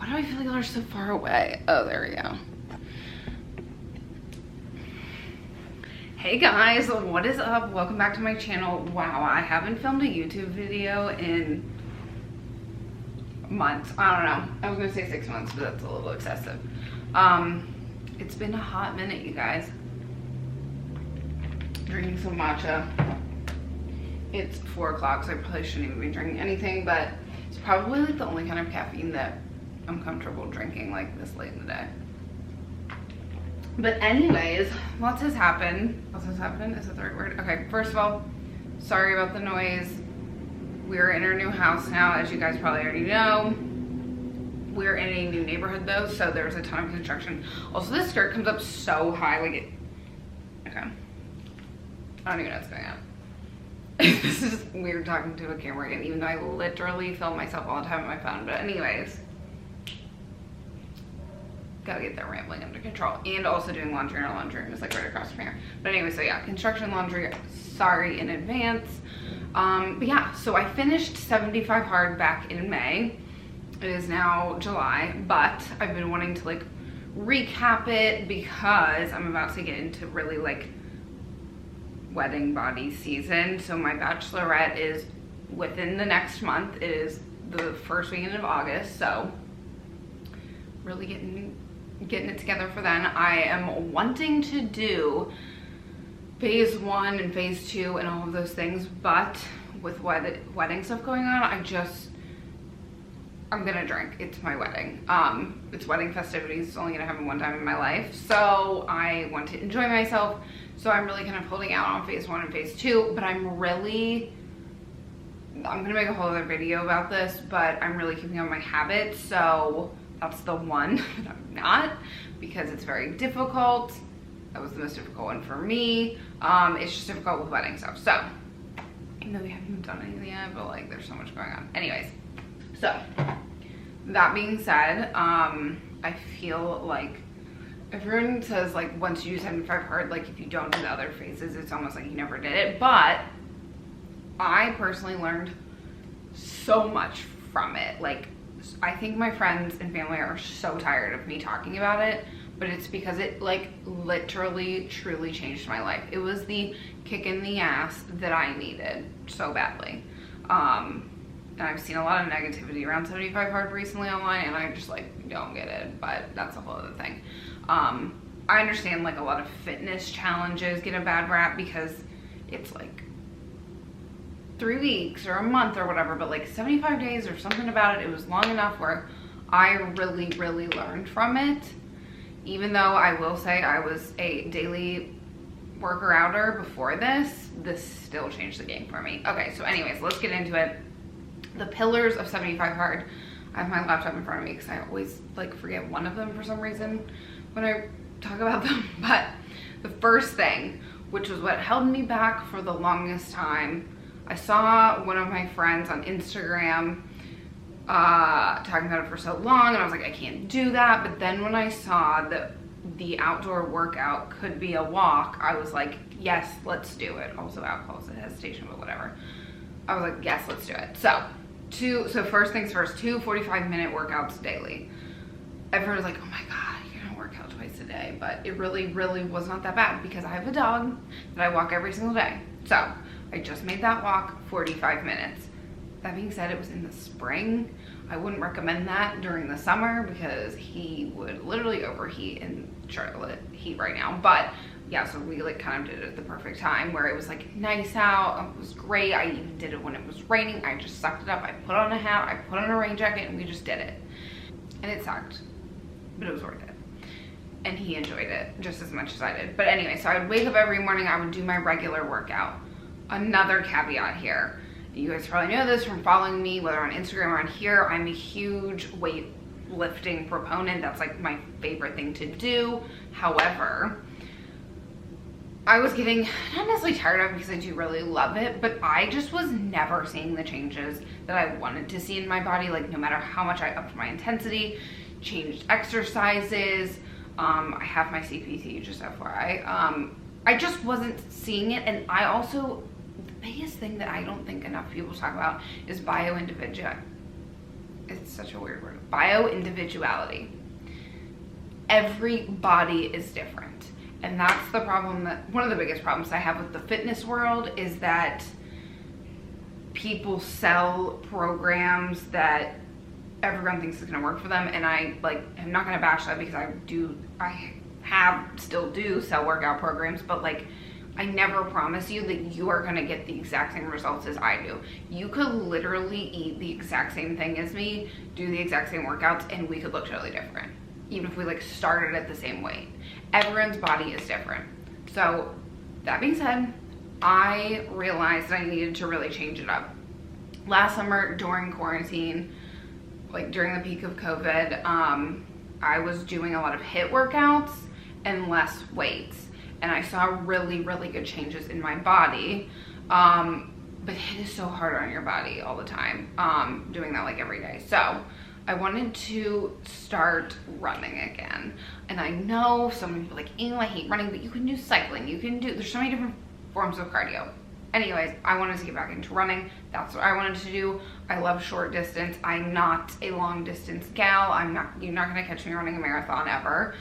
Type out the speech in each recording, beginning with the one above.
Why do I feel like they're so far away? Oh, there we go. Hey guys, what is up? Welcome back to my channel. Wow, I haven't filmed a YouTube video in months. I don't know. I was gonna say 6 months, but that's a little excessive. It's been a hot minute, you guys. Drinking some matcha. It's 4 o'clock, so I probably shouldn't even be drinking anything, but it's probably like the only kind of caffeine that I'm comfortable drinking like this late in the day. But anyways, lots has happened. Lots has happened is that the right word? Okay, first of all, sorry about the noise. We're in our new house now, as you guys probably already know. We're in a new neighborhood though, so there's a ton of construction. Also, this skirt comes up so high, like it, okay. I don't even know what's going on. This is weird talking to a camera again, even though I literally film myself all the time on my phone. But anyways, gotta get that rambling under control. And also doing laundry in our laundry room is like right across from here. But anyway, so yeah, construction laundry, sorry in advance. But yeah, so I finished 75 Hard back in May. It is now July, but I've been wanting to like recap it because I'm about to get into really like wedding body season. So my bachelorette is within the next month. It is the first weekend of August, so really getting it together for then. I am wanting to do phase 1 and phase 2 and all of those things, but with wedding stuff going on, I'm gonna drink. It's my wedding. It's wedding festivities. It's only gonna happen one time in my life, so I want to enjoy myself. So I'm really kind of holding out on phase 1 and phase 2, but I'm gonna make a whole other video about this, but I'm really keeping on my habits. So that's the one that I'm not, because it's very difficult. That was the most difficult one for me. It's just difficult with wedding stuff. So even though we haven't even done anything yet, but like there's so much going on. Anyways, so that being said, I feel like everyone says like once you do 75 Hard, like if you don't do the other phases, it's almost like you never did it. But I personally learned so much from it. Like I think my friends and family are so tired of me talking about it, but it's because it like literally truly changed my life. It was the kick in the ass that I needed so badly. And I've seen a lot of negativity around 75 Hard recently online, and I just like don't get it, but that's a whole other thing. I understand like a lot of fitness challenges get a bad rap because it's like 3 weeks or a month or whatever, but like 75 days or something about it, it was long enough where I really learned from it. Even though I will say I was a daily worker outer before this still changed the game for me. Okay, so anyways, let's get into it. The pillars of 75 Hard. I have my laptop in front of me because I always like forget one of them for some reason when I talk about them. But the first thing, which was what held me back for the longest time, I saw one of my friends on Instagram talking about it for so long, and I was like, I can't do that. But then when I saw that the outdoor workout could be a walk, I was like, yes, let's do it. Also, alcohol is a hesitation, but whatever. I was like, yes, let's do it. So first things first, 2 45-minute workouts daily. Everyone was like, oh my God, you're gonna work out twice a day. But it really was not that bad because I have a dog that I walk every single day. So I just made that walk 45 minutes. That being said, it was in the spring. I wouldn't recommend that during the summer because he would literally overheat in Charlotte heat right now. But yeah, so we like kind of did it at the perfect time where it was like nice out. It was great. I even did it when it was raining. I just sucked it up. I put on a hat, I put on a rain jacket, and we just did it. And it sucked, but it was worth it. And he enjoyed it just as much as I did. But anyway, so I would wake up every morning, I would do my regular workout. Another caveat here. You guys probably know this from following me, whether on Instagram or on here. I'm a huge weightlifting proponent. That's like my favorite thing to do. However, I was getting not necessarily tired of it because I do really love it, but I just was never seeing the changes that I wanted to see in my body. Like no matter how much I upped my intensity, changed exercises, I have my CPT, just FYI. I just wasn't seeing it. And I also, the biggest thing that I don't think enough people talk about is bioindividuality. it's such a weird word, bio-individuality. Every body is different. And that's the problem, that one of the biggest problems I have with the fitness world is that people sell programs that everyone thinks is gonna work for them. And I'm not gonna bash that, because I still do sell workout programs, but like, I never promise you that you are gonna get the exact same results as I do. You could literally eat the exact same thing as me, do the exact same workouts, and we could look totally different. Even if we like started at the same weight. Everyone's body is different. So that being said, I realized I needed to really change it up. Last summer during quarantine, like during the peak of COVID, I was doing a lot of HIIT workouts and less weights. And I saw really, really good changes in my body. But HIIT is so hard on your body all the time, doing that like every day. So I wanted to start running again. And I know some people are like, ew, I hate running, but you can do cycling. There's so many different forms of cardio. Anyways, I wanted to get back into running. That's what I wanted to do. I love short distance. I'm not a long distance gal. You're not gonna catch me running a marathon ever.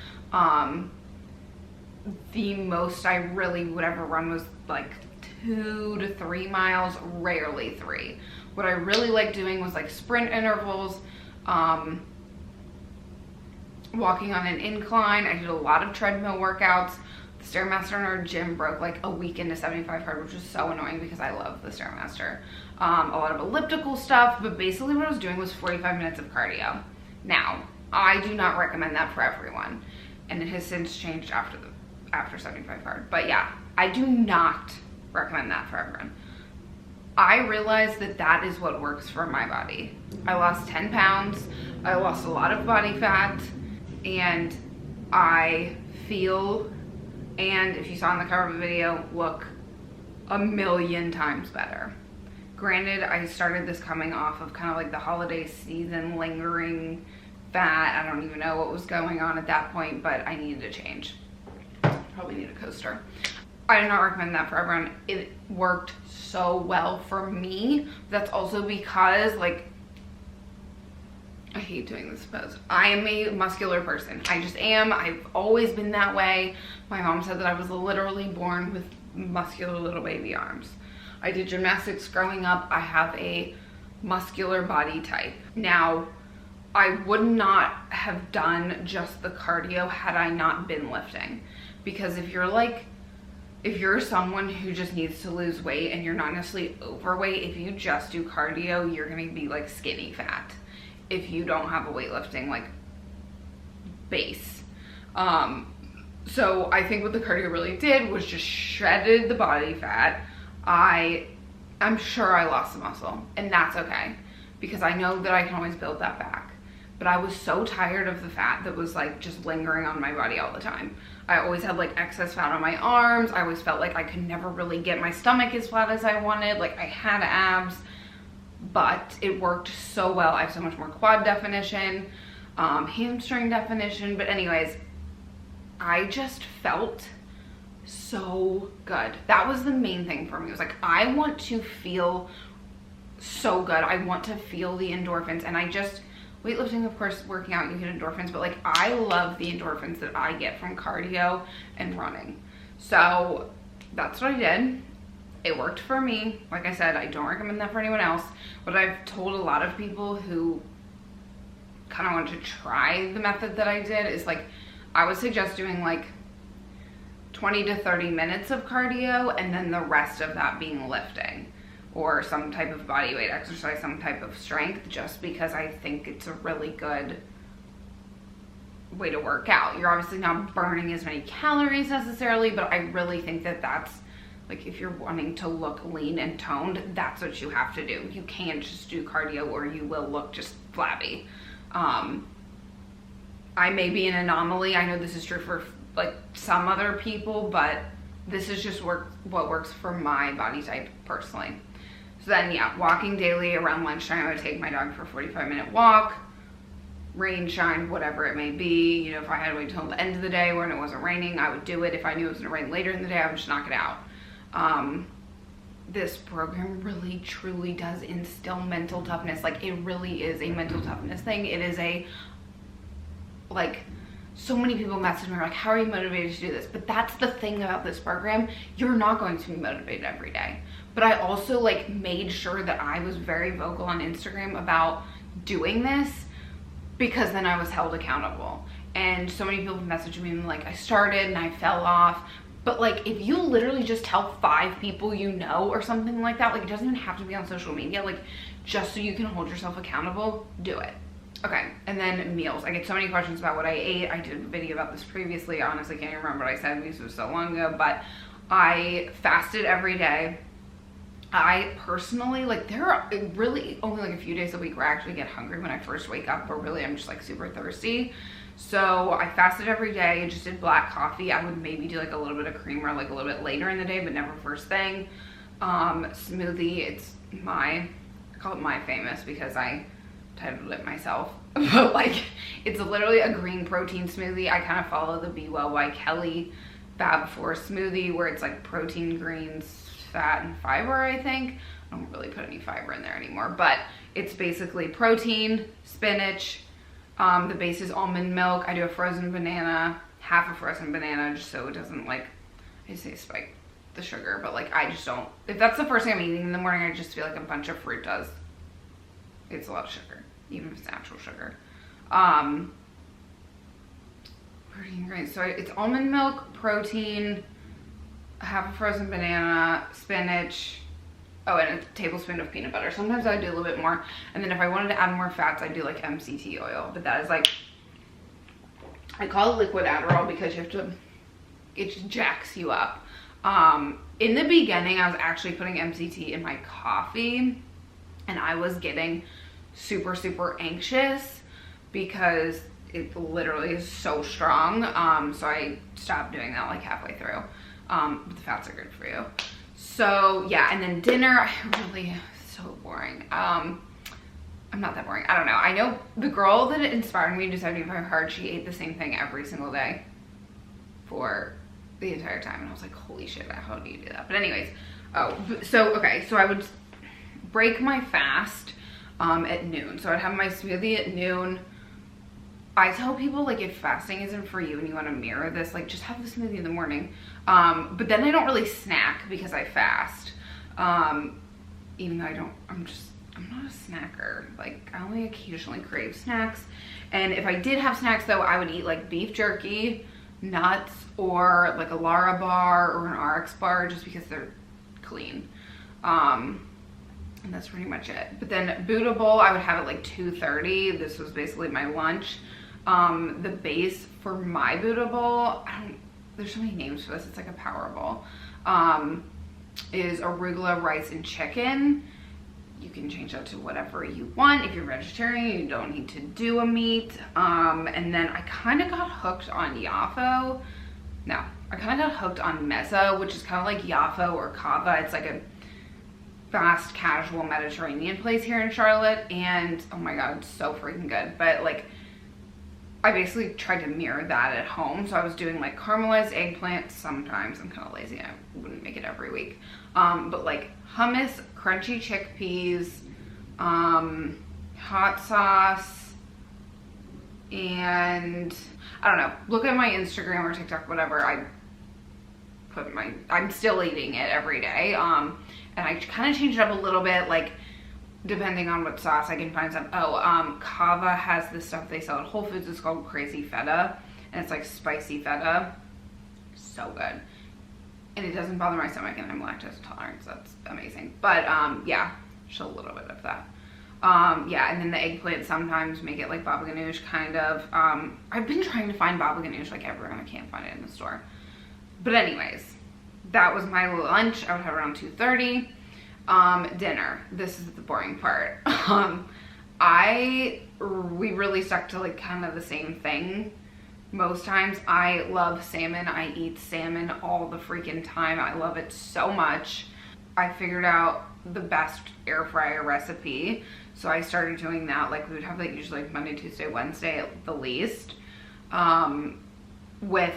The most I really would ever run was like 2 to 3 miles, rarely 3. What I really like doing was like sprint intervals, walking on an incline. I did a lot of treadmill workouts. The Stairmaster in our gym broke like a week into 75 hard, which was so annoying because I love the Stairmaster. A lot of elliptical stuff, but basically what I was doing was 45 minutes of cardio. Now, I do not recommend that for everyone, and it has since changed after 75 hard. But yeah, I do not recommend that for everyone. I realized that that is what works for my body. I lost 10 pounds. I lost a lot of body fat, and I feel, and if you saw in the cover of the video, look a million times better. Granted, I started this coming off of kind of like the holiday season lingering fat. I don't even know what was going on at that point, but I needed to change. Probably need a coaster. I do not recommend that for everyone. It worked so well for me. That's also because, like, I hate doing this pose. I am a muscular person. I just am. I've always been that way. My mom said that I was literally born with muscular little baby arms. I did gymnastics growing up. I have a muscular body type. Now, I would not have done just the cardio had I not been lifting. Because if you're someone who just needs to lose weight and you're not necessarily overweight, if you just do cardio, you're gonna be like skinny fat if you don't have a weightlifting like base. So I think what the cardio really did was just shredded the body fat. I'm sure I lost some muscle, and that's okay, because I know that I can always build that back. But I was so tired of the fat that was like just lingering on my body all the time. I always had like excess fat on my arms. I always felt like I could never really get my stomach as flat as I wanted. Like, I had abs, but it worked so well. I have so much more quad definition, hamstring definition. But anyways, I just felt so good. That was the main thing for me. It was like, I want to feel so good. I want to feel the endorphins. And weightlifting, of course, working out, you get endorphins, but like, I love the endorphins that I get from cardio and running. So that's what I did. It worked for me. Like I said, I don't recommend that for anyone else. What I've told a lot of people who kind of want to try the method that I did is like, I would suggest doing like 20 to 30 minutes of cardio and then the rest of that being lifting or some type of body weight exercise, some type of strength, just because I think it's a really good way to work out. You're obviously not burning as many calories necessarily, but I really think that that's, like, if you're wanting to look lean and toned, that's what you have to do. You can't just do cardio or you will look just flabby. I may be an anomaly. I know this is true for like some other people, but this is just what works for my body type personally. So then, yeah, walking daily around lunchtime. I would take my dog for a 45-minute walk, rain, shine, whatever it may be. You know, if I had to wait till the end of the day when it wasn't raining, I would do it. If I knew it was gonna rain later in the day, I would just knock it out. this program really truly does instill mental toughness. Like, it really is a mental toughness thing. It is a, like, so many people message me like, how are you motivated to do this? But that's the thing about this program. You're not going to be motivated every day. But I also like made sure that I was very vocal on Instagram about doing this, because then I was held accountable. And so many people messaged me and like, I started and I fell off. But like, if you literally just tell 5 people you know or something like that, like, it doesn't even have to be on social media, like, just so you can hold yourself accountable, do it. Okay, and then meals. I get so many questions about what I ate. I did a video about this previously. I honestly can't even remember what I said because it was so long ago, but I fasted every day. I personally, like, there are really only like a few days a week where I actually get hungry when I first wake up, but really I'm just like super thirsty. So I fasted every day, just did black coffee. I would maybe do like a little bit of creamer like a little bit later in the day, but never first thing. Smoothie, I call it My Famous because I titled it myself. But like, it's literally a green protein smoothie. I kind of follow the Be Well by Kelly Fab4 smoothie, where it's like protein, greens, fat, and fiber, I think. I don't really put any fiber in there anymore, but it's basically protein, spinach, the base is almond milk. I do a frozen banana, half a frozen banana, just so it doesn't, like, I say spike the sugar, but like, I just don't, if that's the first thing I'm eating in the morning, I just feel like a bunch of fruit does. It's a lot of sugar, even if it's natural sugar. Protein, great. So it's almond milk, protein, half a frozen banana, spinach, oh, and a tablespoon of peanut butter. Sometimes I do a little bit more. And then if I wanted to add more fats, I do like MCT oil. But that is like, I call it liquid Adderall because you have to, it just jacks you up. In the beginning, I was actually putting MCT in my coffee, and I was getting super, super anxious because it literally is so strong. So I stopped doing that like halfway through. But the fats are good for you. So yeah, and then dinner, I really, so boring. I'm not that boring. I don't know. I know the girl that inspired me to 75 Hard, she ate the same thing every single day for the entire time. And I was like, holy shit, how do you do that? But anyways, okay, so I would break my fast at noon. So I'd have my smoothie at noon. I tell people, like, if fasting isn't for you and you want to mirror this, like, just have the smoothie in the morning. But then I don't really snack because I fast. Even though I'm not a snacker. Like, I only occasionally crave snacks. And if I did have snacks, though, I would eat, like, beef jerky, nuts, or, like, a Lara bar or an RX bar, just because they're clean. And that's pretty much it. But then Buddha bowl, I would have it like 2:30. This was basically my lunch. The base for my Buddha bowl, there's so many names for this. It's like a power bowl. Is arugula, rice, and chicken. You can change that to whatever you want. If you're vegetarian, you don't need to do a meat. And then I kind of got hooked on Yafo. No, I kind of got hooked on Mezza, which is kind of like Yafo or Kava. It's like a fast casual Mediterranean place here in Charlotte, and oh my god, it's so freaking good. But like, I basically tried to mirror that at home. So I was doing like caramelized eggplant. Sometimes I'm kind of lazy, I wouldn't make it every week, but like hummus, crunchy chickpeas, hot sauce, and I don't know, look at my Instagram or TikTok, whatever. I'm still eating it every day. And I kind of changed it up a little bit, like, depending on what sauce I can find some. Kava has this stuff they sell at Whole Foods. It's called Crazy Feta, and it's like spicy feta. So good. And it doesn't bother my stomach, and I'm lactose intolerant, so that's amazing. But, yeah, just a little bit of that. Yeah, and then the eggplant, sometimes make it like baba ganoush, kind of. I've been trying to find baba ganoush like everywhere, and I can't find it in the store. But anyways, that was my lunch. I would have around 2:30. Dinner. This is the boring part. We really stuck to like kind of the same thing most times. I love salmon. I eat salmon all the freaking time. I love it so much. I figured out the best air fryer recipe, so I started doing that. Like, we would have like usually like Monday, Tuesday, Wednesday at the least, with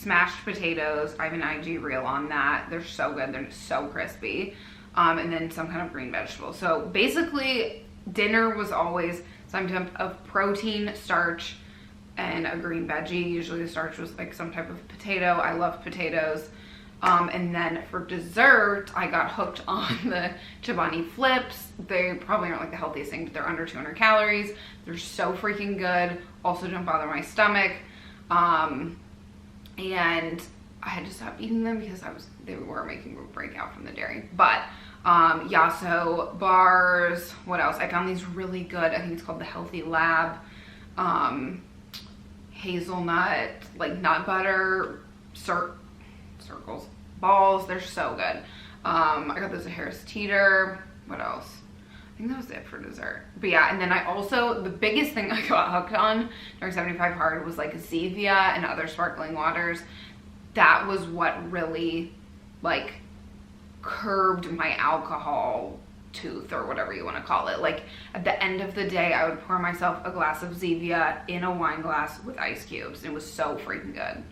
smashed potatoes. I have an IG reel on that. They're so good. They're so crispy. And then some kind of green vegetables. So basically, dinner was always some type of protein, starch, and a green veggie. Usually the starch was like some type of potato. I love potatoes. And then for dessert, I got hooked on the Chobani Flips. They probably aren't like the healthiest thing, but they're under 200 calories. They're so freaking good. Also don't bother my stomach. And I had to stop eating them because they were making me break out from the dairy. But Yasso bars, what else? I found these really good. I think it's called the Healthy Lab. Hazelnut, like nut butter, circles, balls. They're so good. I got those at Harris Teeter. What else? I think that was it for dessert. But yeah, and then I also, the biggest thing I got hooked on during 75 Hard was like Zevia and other sparkling waters. That was what really like curbed my alcohol tooth, or whatever you want to call it. Like at the end of the day, I would pour myself a glass of Zevia in a wine glass with ice cubes. It was so freaking good.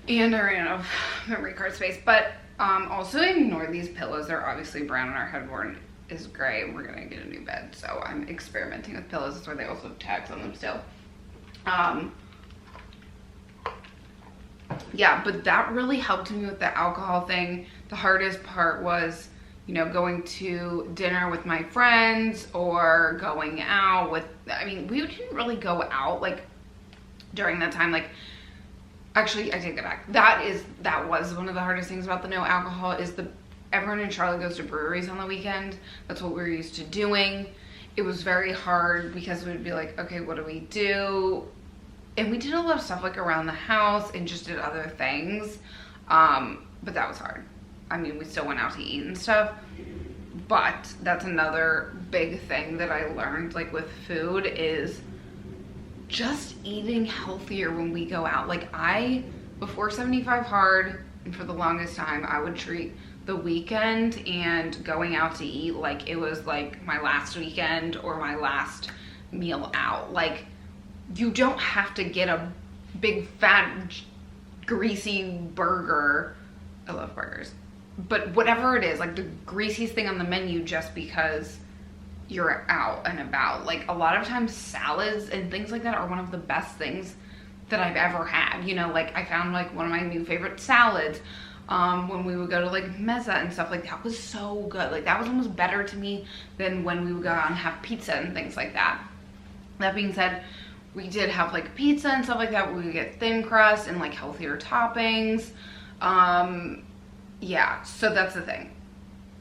And I ran out of memory card space, but also ignore these pillows. They're obviously brown, and our headboard is gray, and we're gonna get a new bed, so I'm experimenting with pillows. That's why they also have tags on them still. Yeah, but that really helped me with the alcohol thing. The hardest part was, you know, going to dinner with my friends or going out with, I mean, we didn't really go out like during that time. Like, actually, I take that back. That was one of the hardest things about the no alcohol is everyone in Charlotte goes to breweries on the weekend. That's what we're used to doing. It was very hard because we'd be like, okay, what do we do? And we did a lot of stuff like around the house and just did other things. But that was hard. I mean, we still went out to eat and stuff. But that's another big thing that I learned like with food is just eating healthier when we go out. Like before 75 Hard, and for the longest time, I would treat the weekend and going out to eat like it was like my last weekend or my last meal out. Like, you don't have to get a big fat greasy burger. I love burgers, but whatever it is, like the greasiest thing on the menu just because you're out and about. Like a lot of times salads and things like that are one of the best things that I've ever had. You know, like I found like one of my new favorite salads when we would go to like Mezza and stuff. Like that was so good. Like that was almost better to me than when we would go out and have pizza and things like that. That being said, we did have like pizza and stuff like that. We would get thin crust and like healthier toppings. Yeah, so that's the thing.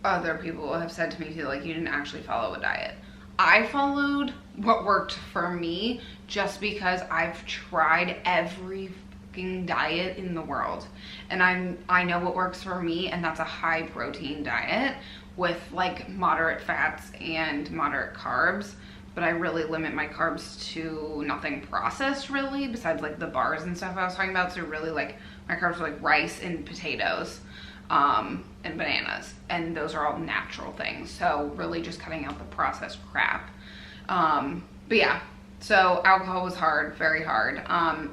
Other people have said to me too, like, you didn't actually follow a diet. I followed what worked for me just because I've tried every fucking diet in the world. And I know what works for me, and that's a high protein diet with like moderate fats and moderate carbs. But I really limit my carbs to nothing processed really, besides like the bars and stuff I was talking about. So really like my carbs are like rice and potatoes and bananas, and those are all natural things. So really just cutting out the processed crap. But yeah, so alcohol was hard, very hard.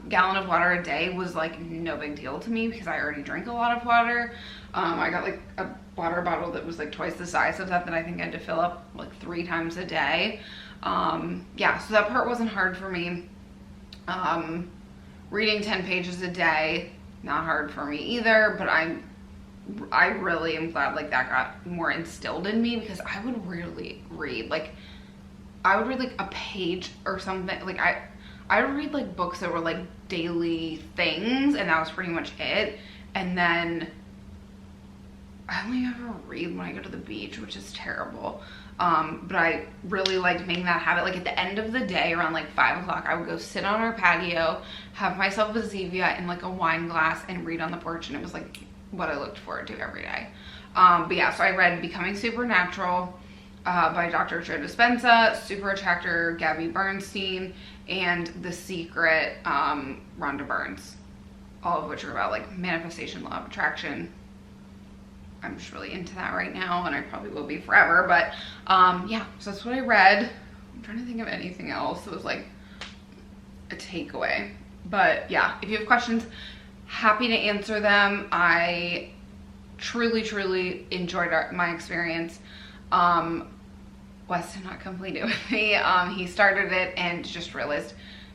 Gallon of water a day was like no big deal to me because I already drink a lot of water. I got like a water bottle that was like twice the size of that I think I had to fill up like 3 times a day. Yeah, so that part wasn't hard for me. Reading 10 pages a day, not hard for me either, but I really am glad like that got more instilled in me because I would really read, like I would read like a page or something. Like I would read like books that were like daily things, and that was pretty much it. And then I only ever read when I go to the beach, which is terrible. But I really liked making that habit. Like at the end of the day, around like 5 o'clock, I would go sit on our patio, have myself a Zevia and like a wine glass and read on the porch. And it was like what I looked forward to every day. But yeah, so I read Becoming Supernatural by Dr. Joe Dispenza, Super Attractor, Gabby Bernstein, and The Secret, Rhonda Burns. All of which are about like manifestation, law of attraction. I'm just really into that right now, and I probably will be forever. But yeah, so that's what I read. I'm trying to think of anything else that was like a takeaway. But yeah, if you have questions, happy to answer them. I truly enjoyed my experience. Wes did not complete it with me. He started it and just realized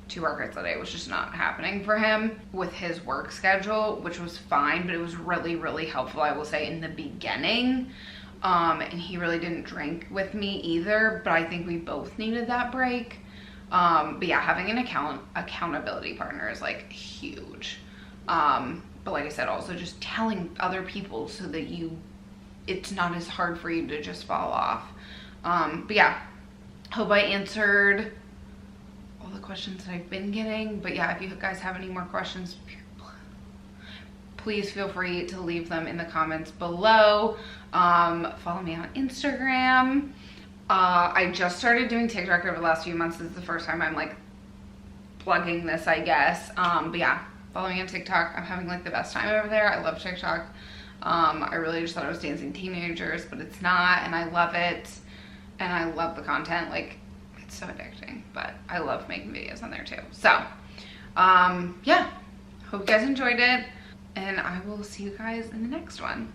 2 workouts a day was just not happening for him with his work schedule, which was fine, but it was really helpful, I will say, in the beginning. And he really didn't drink with me either, but I think we both needed that break. But yeah, having an accountability partner is like huge. But like I said, also just telling other people so that it's not as hard for you to just fall off. But yeah, hope I answered all the questions that I've been getting. But yeah, if you guys have any more questions, please feel free to leave them in the comments below. Follow me on Instagram. I just started doing TikTok over the last few months. This is the first time I'm like plugging this, I guess. But yeah, follow me on TikTok. I'm having like the best time over there. I love TikTok. I really just thought I was dancing teenagers, but it's not, and I love it. And I love the content. Like, it's so addicting, but I love making videos on there too. So, yeah, hope you guys enjoyed it, and I will see you guys in the next one.